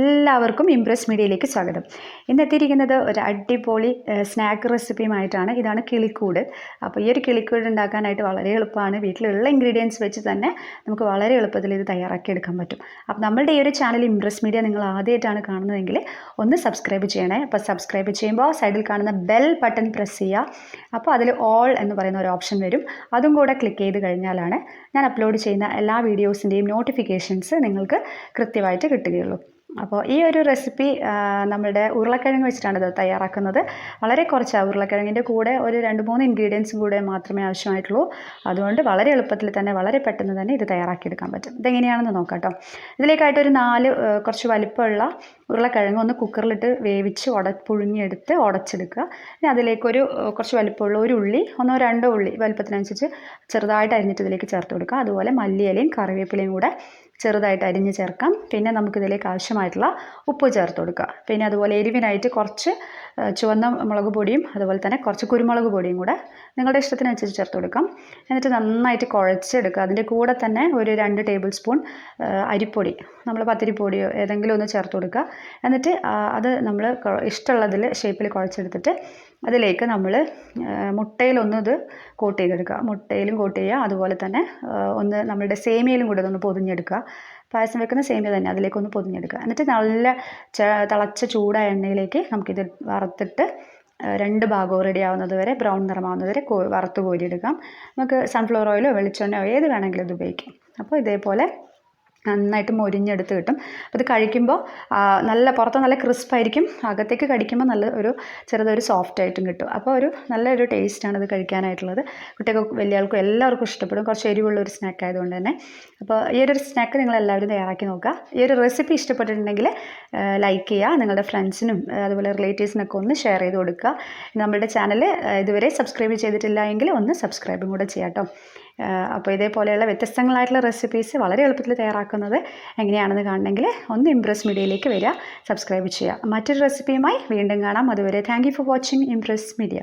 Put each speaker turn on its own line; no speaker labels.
എല്ലാവർക്കും ഇംപ്രസ് മീഡിയയിലേക്ക് സ്വാഗതം. ഇന്നെത്തിയിരിക്കുന്നത് ഒരു അടിപൊളി സ്നാക്ക് റെസിപ്പിയുമായിട്ടാണ്. ഇതാണ് കിളിക്കൂട്. അപ്പോൾ ഈ ഒരു കിളിക്കൂട് ഉണ്ടാക്കാനായിട്ട് വളരെ എളുപ്പമാണ്. വീട്ടിലുള്ള ഇൻഗ്രീഡിയൻസ് വെച്ച് തന്നെ നമുക്ക് വളരെ എളുപ്പത്തിൽ ഇത് തയ്യാറാക്കി എടുക്കാൻ പറ്റും. അപ്പോൾ നമ്മളുടെ ഈ ഒരു ചാനൽ ഇംപ്രസ് മീഡിയ നിങ്ങൾ ആദ്യമായിട്ടാണ് കാണുന്നതെങ്കിൽ ഒന്ന് സബ്സ്ക്രൈബ് ചെയ്യണേ. അപ്പോൾ സബ്സ്ക്രൈബ് ചെയ്യുമ്പോൾ സൈഡിൽ കാണുന്ന ബെൽ ബട്ടൺ പ്രസ് ചെയ്യുക. അപ്പോൾ അതിൽ ഓൾ എന്ന് പറയുന്ന ഒരു ഓപ്ഷൻ വരും. അതും കൂടെ ക്ലിക്ക് ചെയ്ത് കഴിഞ്ഞാലാണ് ഞാൻ അപ്ലോഡ് ചെയ്യുന്ന എല്ലാ വീഡിയോസിൻ്റെയും നോട്ടിഫിക്കേഷൻസ് നിങ്ങൾക്ക് കൃത്യമായിട്ട് കിട്ടുകയുള്ളൂ. അപ്പോൾ ഈ ഒരു റെസിപ്പി നമ്മുടെ ഉരുളക്കിഴങ്ങ് വെച്ചിട്ടാണ് ഇത് തയ്യാറാക്കുന്നത്. വളരെ കുറച്ച് ഉരുളക്കിഴങ്ങിൻ്റെ കൂടെ ഒരു 2-3 ഇൻഗ്രീഡിയൻസും കൂടെ മാത്രമേ ആവശ്യമായിട്ടുള്ളൂ. അതുകൊണ്ട് വളരെ എളുപ്പത്തിൽ തന്നെ വളരെ പെട്ടെന്ന് തന്നെ ഇത് തയ്യാറാക്കിയെടുക്കാൻ പറ്റും. ഇതെങ്ങനെയാണെന്ന് നോക്കാം കേട്ടോ. ഇതിലേക്കായിട്ട് ഒരു 4 കുറച്ച് വലിപ്പമുള്ള ഉരുളക്കിഴങ്ങ് ഒന്ന് കുക്കറിലിട്ട് വേവിച്ച് പുഴുങ്ങിയെടുത്ത് ഉടച്ചെടുക്കുക. ഇനി അതിലേക്കൊരു കുറച്ച് വലിപ്പമുള്ള ഒരു ഉള്ളി, 1-2 ഉള്ളി വലിപ്പത്തിനനുസരിച്ച് ചെറുതായിട്ട് അരിഞ്ഞിട്ട് ഇതിലേക്ക് ചേർത്ത് കൊടുക്കുക. അതുപോലെ മല്ലിയിലയും കറിവേപ്പിലയും കൂടെ ചെറുതായിട്ട് അരിഞ്ഞ് ചേർക്കാം. പിന്നെ നമുക്കിതിലേക്ക് ആവശ്യമായിട്ടുള്ള ഉപ്പ് ചേർത്ത് കൊടുക്കുക. പിന്നെ അതുപോലെ എരിവിനായിട്ട് കുറച്ച് ചുവന്ന മുളക് പൊടിയും അതുപോലെ തന്നെ കുറച്ച് കുരുമുളക് പൊടിയും കൂടെ നിങ്ങളുടെ ഇഷ്ടത്തിനനുസരിച്ച് ചേർത്ത് കൊടുക്കാം. എന്നിട്ട് നന്നായിട്ട് കുഴച്ചെടുക്കുക. അതിൻ്റെ കൂടെ തന്നെ ഒരു 2 ടേബിൾ സ്പൂൺ അരിപ്പൊടി, നമ്മൾ പത്തിരിപ്പൊടിയോ ഏതെങ്കിലും ഒന്ന് ചേർത്ത് കൊടുക്കുക. എന്നിട്ട് അത് നമ്മൾ ഇഷ്ടമുള്ളതിൽ ഷേപ്പിൽ കുഴച്ചെടുത്തിട്ട് അതിലേക്ക് നമ്മൾ മുട്ടയിലൊന്നും ഇത് കോട്ട് ചെയ്തെടുക്കുക. മുട്ടയിലും കോട്ട് ചെയ്യുക. അതുപോലെ തന്നെ ഒന്ന് നമ്മളുടെ സേമിയയിലും കൂടെ ഒന്ന് പൊതിഞ്ഞെടുക്കുക. പായസം വെക്കുന്ന സേമിയ തന്നെ അതിലേക്കൊന്ന് പൊതിഞ്ഞെടുക്കുക. എന്നിട്ട് നല്ല തിളച്ച ചൂടായ എണ്ണയിലേക്ക് നമുക്കിത് വറുത്തിട്ട് 2 ഭാഗവും റെഡി ആവുന്നത് വരെ, ബ്രൗൺ നിറമാവുന്നത് വരെ വറുത്ത് കോരിയെടുക്കാം. നമുക്ക് സൺഫ്ലവർ ഓയിലോ വെളിച്ചെണ്ണയോ ഏത് വേണമെങ്കിലും ഇത് ഉപയോഗിക്കാം. അപ്പോൾ ഇതേപോലെ നന്നായിട്ട് മൊരിഞ്ഞെടുത്ത് കിട്ടും. അപ്പോൾ ഇത് കഴിക്കുമ്പോൾ പുറത്ത് നല്ല ക്രിസ്പായിരിക്കും, അകത്തേക്ക് കടിക്കുമ്പോൾ ചെറുതൊരു സോഫ്റ്റ് ആയിട്ടും കിട്ടും. അപ്പോൾ നല്ലൊരു ടേസ്റ്റാണ് ഇത് കഴിക്കാനായിട്ടുള്ളത്. കുട്ടികൾക്ക് വലിയ ആൾക്കും എല്ലാവർക്കും ഇഷ്ടപ്പെടും. കുറച്ച് എരിവുള്ള ഒരു സ്നാക്ക് ആയതുകൊണ്ട് തന്നെ. അപ്പോൾ ഈ ഒരു സ്നാക്ക് നിങ്ങൾ എല്ലാവരും തയ്യാറാക്കി നോക്കുക. ഈ ഒരു റെസിപ്പി ഇഷ്ടപ്പെട്ടിട്ടുണ്ടെങ്കിൽ ലൈക്ക് ചെയ്യുക. നിങ്ങളുടെ ഫ്രണ്ട്സിനും അതുപോലെ റിലേറ്റീവ്സിനൊക്കെ ഒന്ന് ഷെയർ ചെയ്ത് കൊടുക്കുക. നമ്മുടെ ചാനൽ ഇതുവരെ സബ്സ്ക്രൈബ് ചെയ്തിട്ടില്ല എങ്കിൽ ഒന്ന് സബ്സ്ക്രൈബും കൂടെ ചെയ്യാം കേട്ടോ. അപ്പോൾ ഇതേപോലെയുള്ള വ്യത്യസ്തങ്ങളായിട്ടുള്ള റെസിപ്പീസ് വളരെ എളുപ്പത്തിൽ തയ്യാറാക്കുന്നത് എങ്ങനെയാണെന്ന് കാണണമെങ്കിൽ ഒന്ന് ഇംപ്രസ് മീഡിയയിലേക്ക് വരിക, സബ്സ്ക്രൈബ് ചെയ്യുക. മറ്റൊരു റെസിപ്പിയുമായി വീണ്ടും കാണാം. അതുവരെ thank you for watching Impress media.